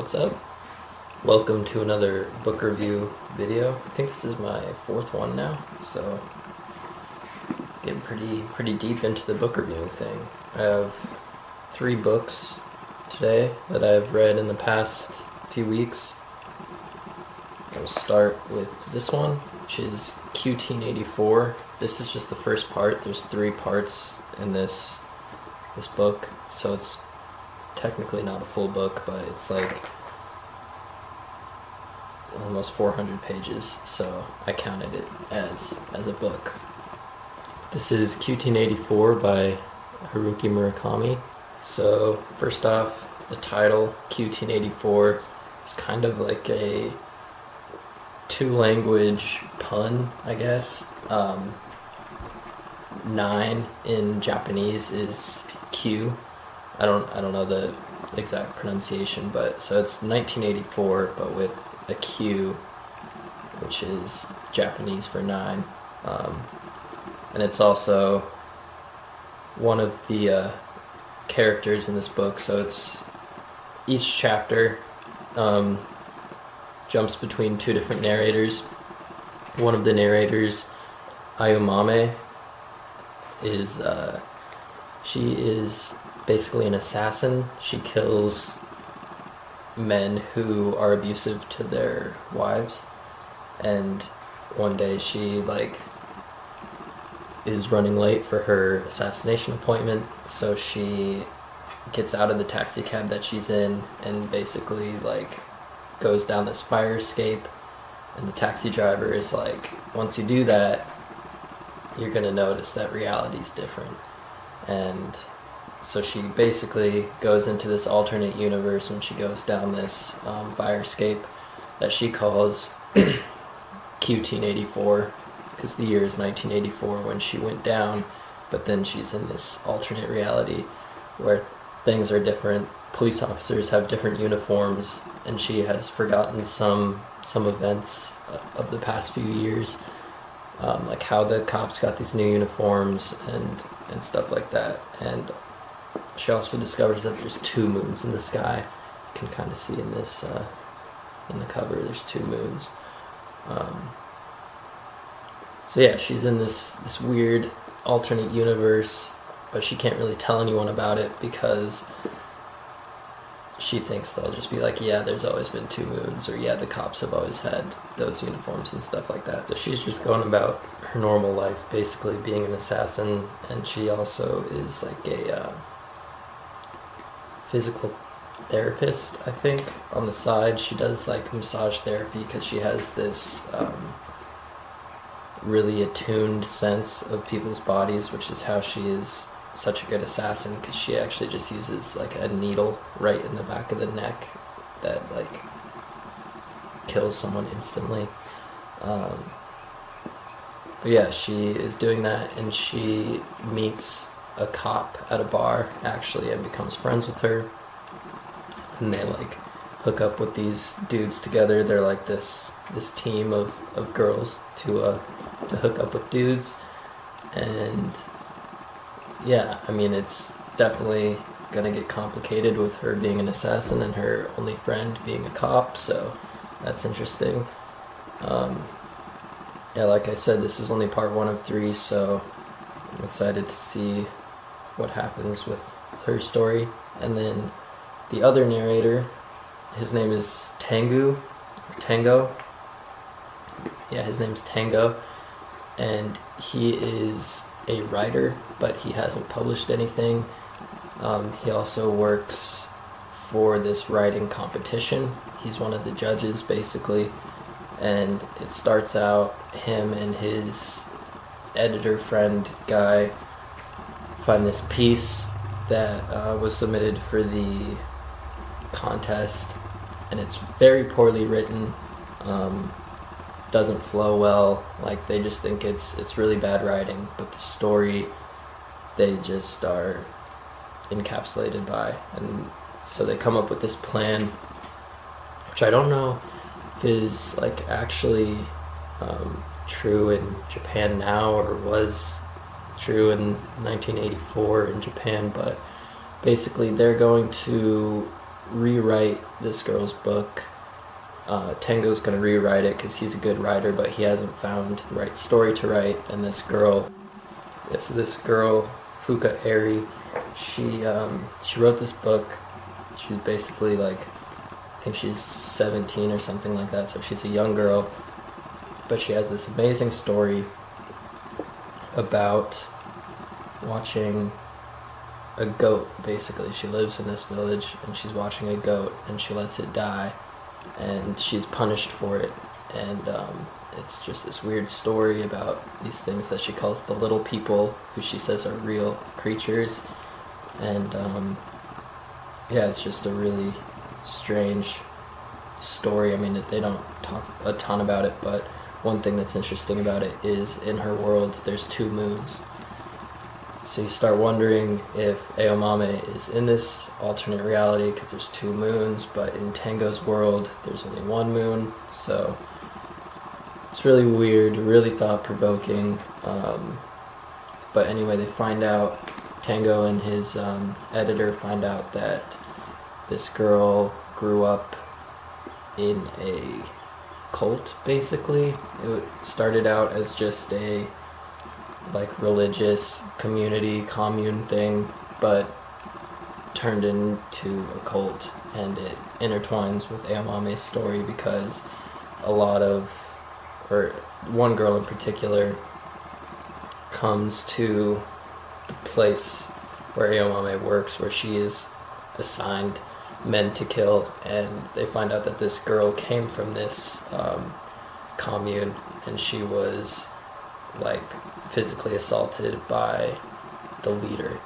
What's up? Welcome to another book review video. I think this is my fourth one now, so getting pretty deep into the book reviewing thing. I have 3 books today that I've read in the past few weeks. I'll start with this one, which is Q-Teen84. This is just the first part. There's 3 parts in this book, so it's technically not a full book, but it's like almost 400 pages, so I counted it as a book. This is Q-Teen84 by Haruki Murakami. So first off, the title Q-Teen84 is kind of like a 2-language pun, I guess. 9 in Japanese is Q. I don't know the exact pronunciation, but so it's 1984, but with a Q, which is Japanese for 9. And it's also one of the characters in this book, so it's each chapter jumps between 2 different narrators. One of the narrators, Ayumame, is she is basically an assassin. She kills men who are abusive to their wives, and one day she is running late for her assassination appointment, so she gets out of the taxi cab that she's in and basically goes down this fire escape, and the taxi driver is like, once you do that, you're gonna notice that reality's different. And so she basically goes into this alternate universe when she goes down this fire escape that she calls Q-Teen84, because the year is 1984 when she went down, but then she's in this alternate reality where things are different. Police officers have different uniforms, and she has forgotten some events of the past few years, like how the cops got these new uniforms and stuff like that. And she also discovers that there's 2 moons in the sky. You can kind of see in this, in the cover, there's 2 moons. So yeah, she's in this weird alternate universe, but she can't really tell anyone about it because she thinks they'll just be like, yeah, there's always been 2 moons, or yeah, the cops have always had those uniforms and stuff like that. So she's just going about her normal life, basically being an assassin, and she also is like a physical therapist, I think, on the side. She does massage therapy because she has this really attuned sense of people's bodies, which is how she is such a good assassin, because she actually just uses a needle right in the back of the neck that kills someone instantly. But yeah, she is doing that, and she meets a cop at a bar actually and becomes friends with her, and they hook up with these dudes together. They're this team of girls to hook up with dudes. And yeah, I mean, it's definitely gonna get complicated with her being an assassin and her only friend being a cop, so that's interesting. Yeah, like I said, this is only part 1 of 3, so I'm excited to see what happens with her story. And then the other narrator, his name is Tango. Yeah, his name's Tango, and he is a writer, but he hasn't published anything. He also works for this writing competition. He's one of the judges, basically, and it starts out him and his editor friend guy find this piece that was submitted for the contest, and it's very poorly written, doesn't flow well. They just think it's really bad writing, but the story they just are encapsulated by. And so they come up with this plan, which I don't know if is actually true in Japan now, or was true in 1984 in Japan, but basically they're going to rewrite this girl's book. Tengo's going to rewrite it because he's a good writer, but he hasn't found the right story to write. And this girl, Fuka Eri, she wrote this book. She's basically like, I think she's 17 or something like that, so she's a young girl. But she has this amazing story about watching a goat, basically. She lives in this village and she's watching a goat and she lets it die and she's punished for it. And it's just this weird story about these things that she calls the little people, who she says are real creatures. And yeah, it's just a really strange story. I mean, they don't talk a ton about it, but one thing that's interesting about it is in her world there's 2 moons. So you start wondering if Aomame is in this alternate reality because there's 2 moons, but in Tengo's world there's only 1 moon. So it's really weird, really thought-provoking. But anyway, they find out, Tango and his editor find out that this girl grew up in a cult, basically. It started out as just a like religious community commune thing, but turned into a cult, and it intertwines with Aomame's story because one girl in particular comes to the place where Aomame works, where she is assigned men to kill, and they find out that this girl came from this commune, and she was like physically assaulted by the leader.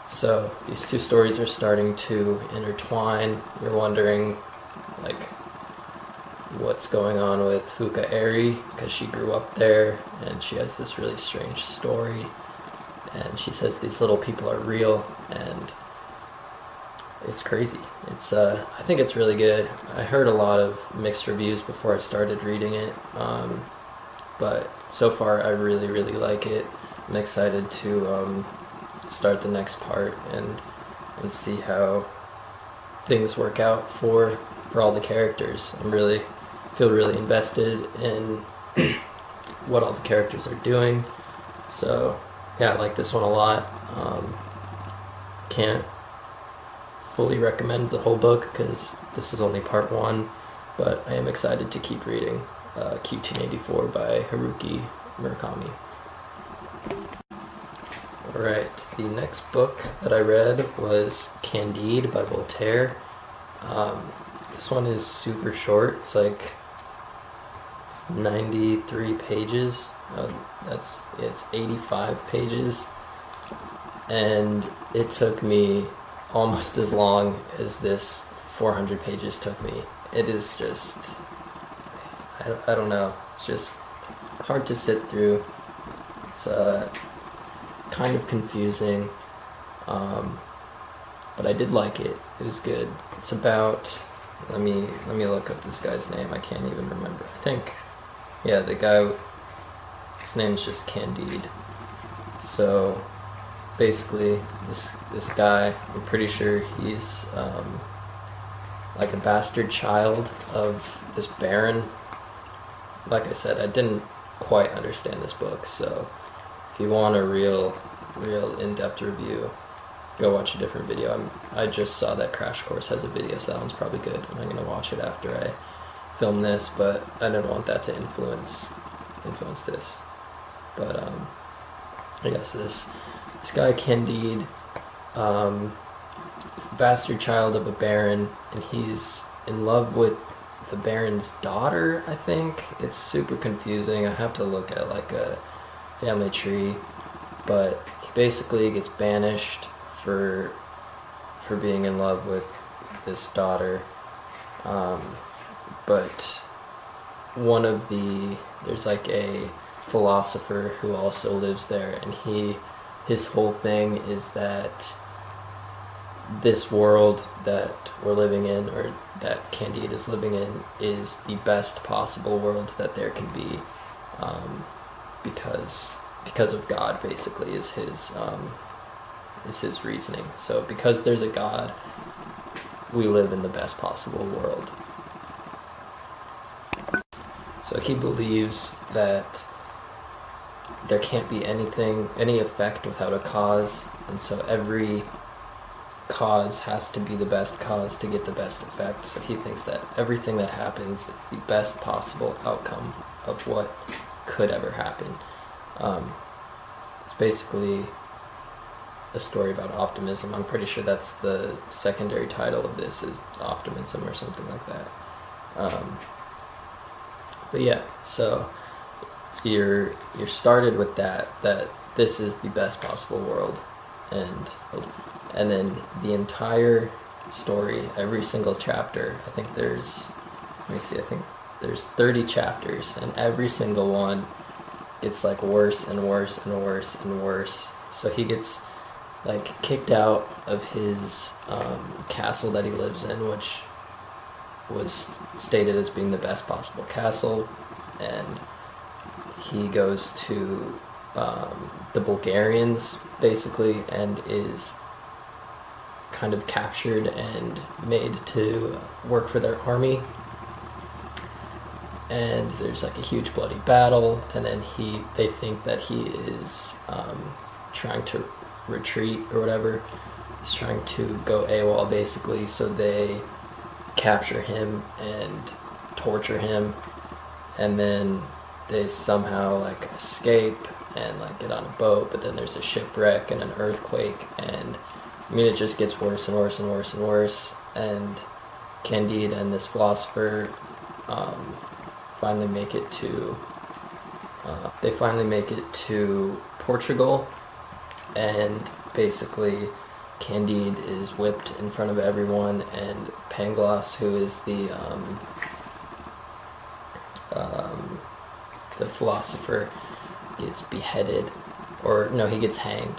So these 2 stories are starting to intertwine. You're wondering like what's going on with Fuka Eri, because she grew up there and she has this really strange story, and she says these little people are real, and it's crazy. It's I think it's really good. I heard a lot of mixed reviews before I started reading it, but so far I really, really like it. I'm excited to start the next part and see how things work out for all the characters. Feel really invested in what all the characters are doing. So yeah, I like this one a lot. Can't fully recommend the whole book because this is only part 1, but I am excited to keep reading Q-1084 by Haruki Murakami. Alright, the next book that I read was Candide by Voltaire. This one is super short. It's 93 pages. It's 85 pages, and it took me almost as long as this 400 pages took me. It is just, I don't know, it's just hard to sit through. It's kind of confusing, but I did like it. It was good. It's about, let me look up this guy's name. I can't even remember. I think, yeah, the guy, his name's just Candide. So basically this guy, I'm pretty sure he's like a bastard child of this baron. Like I said, I didn't quite understand this book, so if you want a real in-depth review, go watch a different video. I just saw that Crash Course has a video, so that one's probably good, and I'm going to watch it after I film this, but I didn't want that to influence this. But I guess this guy Candide is the bastard child of a baron, and he's in love with the baron's daughter, I think. It's super confusing. I have to look at like a family tree, but he basically gets banished for being in love with this daughter. But there's like a philosopher who also lives there, and his whole thing is that this world that we're living in, or that Candide is living in, is the best possible world that there can be, because of God, basically, is his reasoning. So because there's a God, we live in the best possible world. So he believes that there can't be any effect without a cause, and so every cause has to be the best cause to get the best effect. So he thinks that everything that happens is the best possible outcome of what could ever happen. It's basically a story about optimism. I'm pretty sure that's the secondary title of this, is Optimism or something like that. But yeah, so you're started with that this is the best possible world, and then the entire story, every single chapter, I think there's 30 chapters, and every single one gets like worse and worse and worse and worse. So he gets like kicked out of his castle that he lives in, which was stated as being the best possible castle, and he goes to the Bulgarians basically, and is kind of captured and made to work for their army, and there's like a huge bloody battle, and then they think that he is trying to retreat or whatever. He's trying to go AWOL basically, so they capture him and torture him, and then they somehow like escape and like get on a boat, but then there's a shipwreck and an earthquake, and I mean it just gets worse and worse and worse and worse, and Candide and this philosopher finally make it to Portugal, and basically Candide is whipped in front of everyone, and Pangloss, who is the philosopher, gets beheaded, or no, he gets hanged,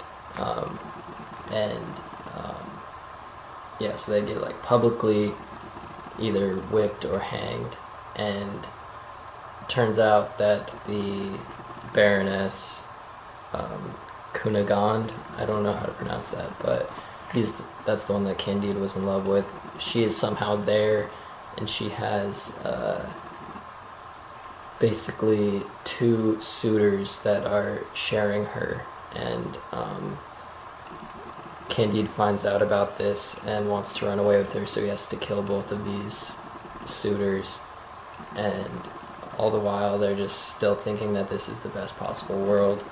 yeah, so they get like publicly either whipped or hanged, and it turns out that the Baroness Cunegonde, I don't know how to pronounce that, but that's the one that Candide was in love with. She is somehow there, and she has basically two suitors that are sharing her, and Candide finds out about this and wants to run away with her, so he has to kill both of these suitors, and all the while they're just still thinking that this is the best possible world.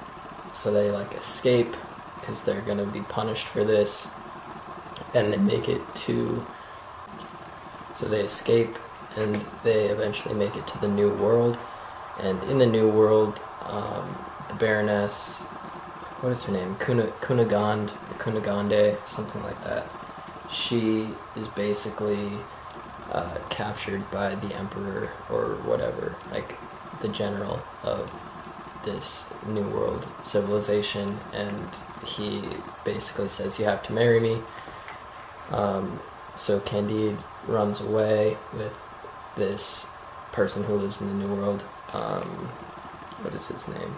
So they like escape because they're going to be punished for this, and they make it to, so they escape and they eventually make it to the New World. And in the New World, the Baroness, what is her name? Cunegonde, something like that. She is basically captured by the Emperor or whatever, like the general of this New World civilization, and he basically says, you have to marry me. So Candide runs away with this person who lives in the New World. What is his name?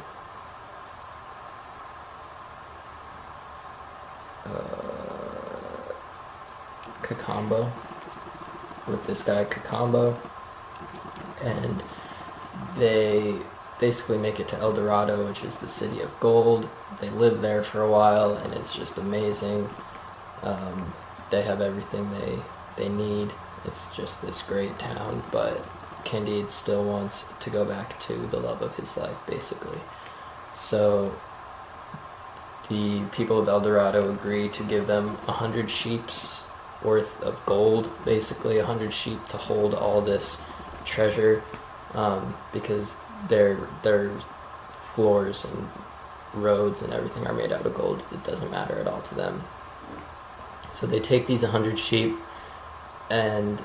Cacambo. With this guy Cacambo, and they basically make it to El Dorado, which is the city of gold. They live there for a while, and it's just amazing. They have everything they need. It's just this great town, but Candide still wants to go back to the love of his life, basically. So the people of El Dorado agree to give them 100 sheep's worth of gold, basically 100 sheep to hold all this treasure, because their floors and roads and everything are made out of gold. It doesn't matter at all to them. So they take these 100 sheep, and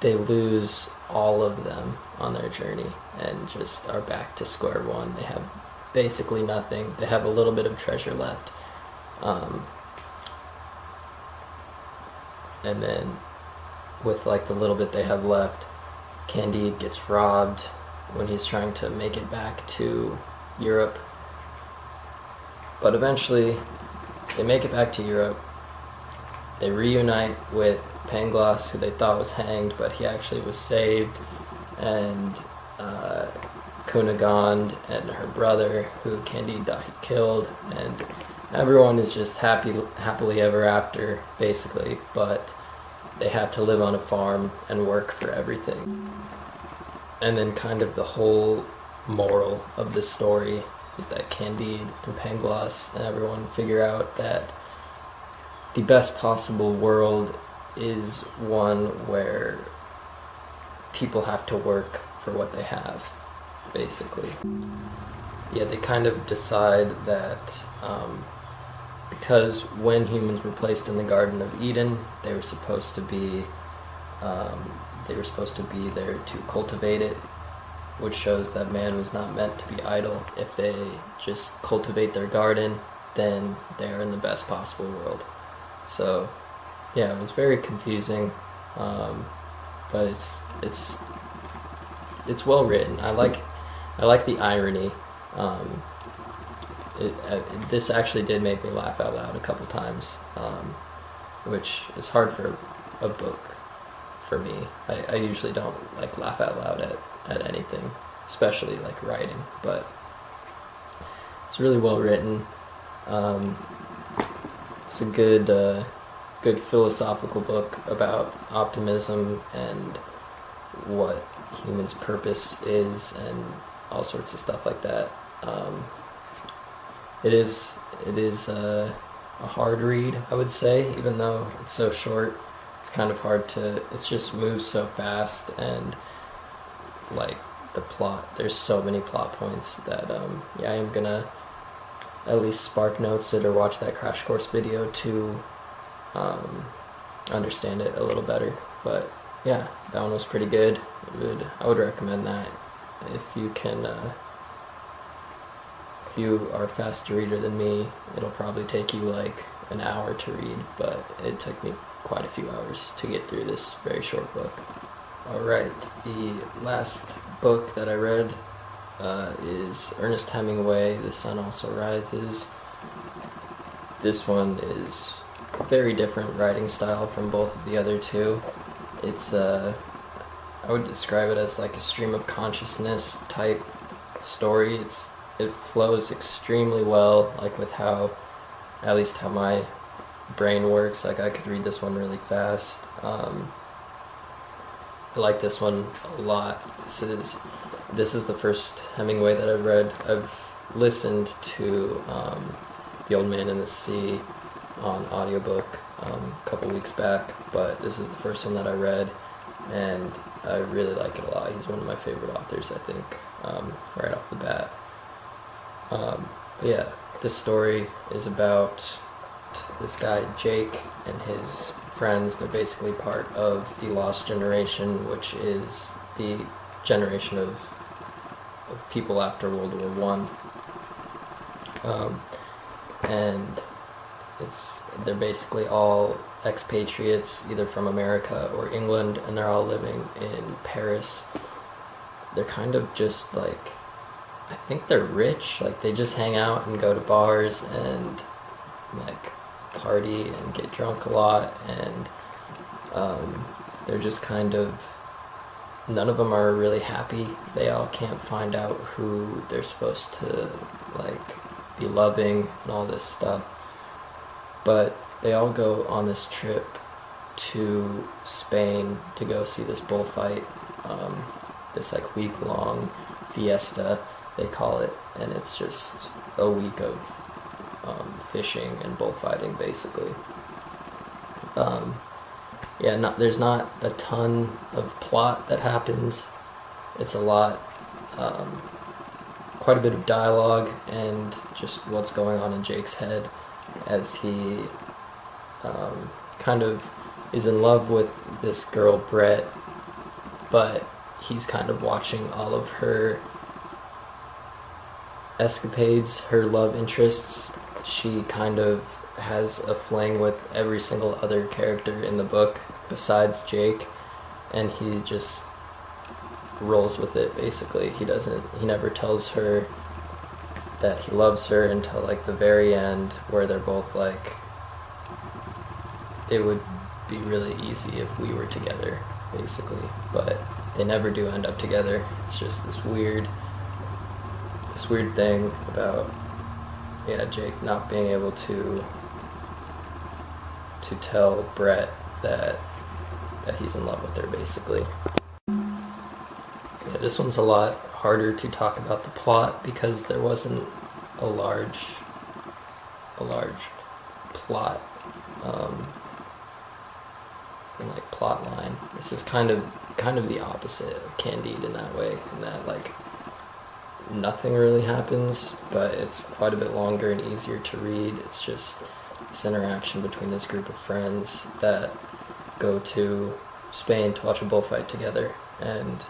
they lose all of them on their journey and just are back to square one. They have basically nothing. They have a little bit of treasure left. And then with like the little bit they have left, Candide gets robbed when he's trying to make it back to Europe. But eventually they make it back to Europe, they reunite with Pangloss, who they thought was hanged, but he actually was saved, and Cunegonde and her brother, who Candide thought he killed, and everyone is just happily ever after, basically, but they have to live on a farm and work for everything. And then kind of the whole moral of this story is that Candide and Pangloss and everyone figure out that the best possible world is one where people have to work for what they have, basically. Yeah, they kind of decide that because when humans were placed in the Garden of Eden, they were supposed to be there to cultivate it, which shows that man was not meant to be idle. If they just cultivate their garden, then they are in the best possible world. So, yeah, it was very confusing, but it's well written. I like the irony. This actually did make me laugh out loud a couple times, which is hard for a book for me. I usually don't like laugh out loud at anything, especially like writing, but it's really well written. It's a good philosophical book about optimism and what humans' purpose is and all sorts of stuff like that. It is a hard read, I would say, even though it's so short. It's kind of hard to, it just moves so fast, and like the plot, there's so many plot points that yeah, I am gonna at least spark notes it or watch that Crash Course video to understand it a little better. But yeah, that one was pretty good. I would recommend that if you can. If you are a faster reader than me, it'll probably take you like an hour to read, but it took me quite a few hours to get through this very short book. Alright, the last book that I read is Ernest Hemingway, The Sun Also Rises. This one is a very different writing style from both of the other two. It's I would describe it as like a stream of consciousness type story. It flows extremely well, like with how, at least how my brain works. Like I could read this one really fast. I like this one a lot. This is the first Hemingway that I've read. I've listened to The Old Man and the Sea on audiobook a couple weeks back, but this is the first one that I read, and I really like it a lot. He's one of my favorite authors, I think, right off the bat. But yeah, this story is about this guy Jake and his friends. They're basically part of the Lost Generation, which is the generation of people after World War I. And they're basically all expatriates, either from America or England, and they're all living in Paris. They're kind of just like, I think they're rich, like they just hang out and go to bars and like party and get drunk a lot, and they're just kind of, none of them are really happy. They all can't find out who they're supposed to like be loving and all this stuff, but they all go on this trip to Spain to go see this bullfight, this like week-long fiesta they call it, and it's just a week of fishing and bullfighting, basically. Yeah, there's not a ton of plot that happens. It's a lot, quite a bit of dialogue and just what's going on in Jake's head as he kind of is in love with this girl Brett, but he's kind of watching all of her escapades, her love interests. She kind of has a fling with every single other character in the book besides Jake, and he just rolls with it, basically. He never tells her that he loves her until like the very end, where they're both like it would be really easy if we were together, basically. But they never do end up together. It's just this weird thing about Jake not being able to tell Brett that he's in love with her, basically. Yeah, this one's a lot harder to talk about the plot because there wasn't a large plot and like plot line. This is kind of the opposite of Candide in that way, in that like nothing really happens, but it's quite a bit longer and easier to read. It's just this interaction between this group of friends that go to Spain to watch a bullfight together, and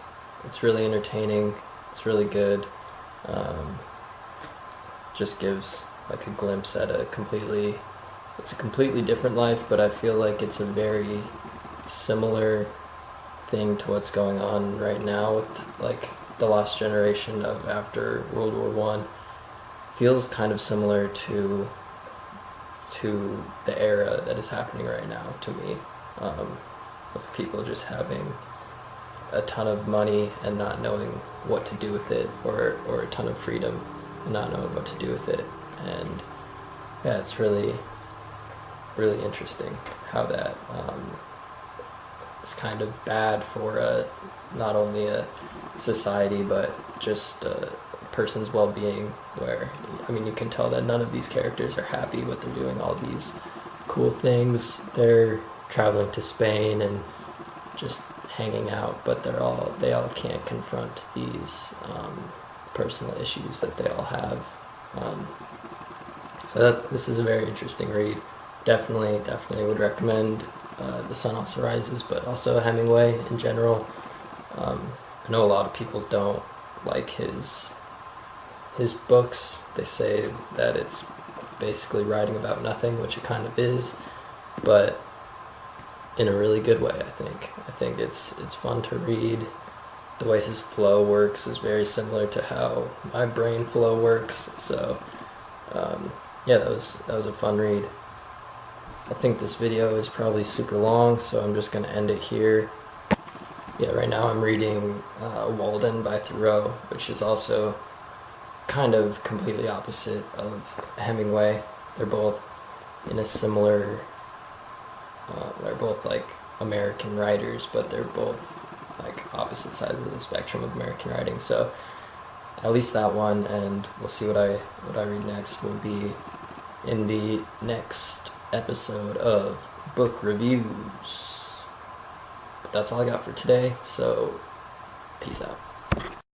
it's really entertaining. It's really good. Just gives like a glimpse at a completely different life, but I feel like it's a very similar thing to what's going on right now with like the last generation of after World War One. Feels kind of similar to the era that is happening right now to me, of people just having a ton of money and not knowing what to do with it, or a ton of freedom and not knowing what to do with it. And yeah, it's really interesting how that is kind of bad for not only a society but just a person's well-being, where I mean you can tell that none of these characters are happy what they're doing, all these cool things, they're traveling to Spain and just hanging out, but they all can't confront these personal issues that they all have. So this is a very interesting read. Definitely would recommend The Sun Also Rises, but also Hemingway in general. I know a lot of people don't like his books. They say that it's basically writing about nothing, which it kind of is, but in a really good way, I think. I think it's fun to read. The way his flow works is very similar to how my brain flow works. So yeah, that was a fun read. I think this video is probably super long, so I'm just gonna end it here. Yeah, right now I'm reading Walden by Thoreau, which is also kind of completely opposite of Hemingway. They're both in a similar, they're both like American writers, but they're both like opposite sides of the spectrum of American writing. So at least that one, and we'll see what I read next will be in the next episode of Book Reviews. But that's all I got for today, so peace out.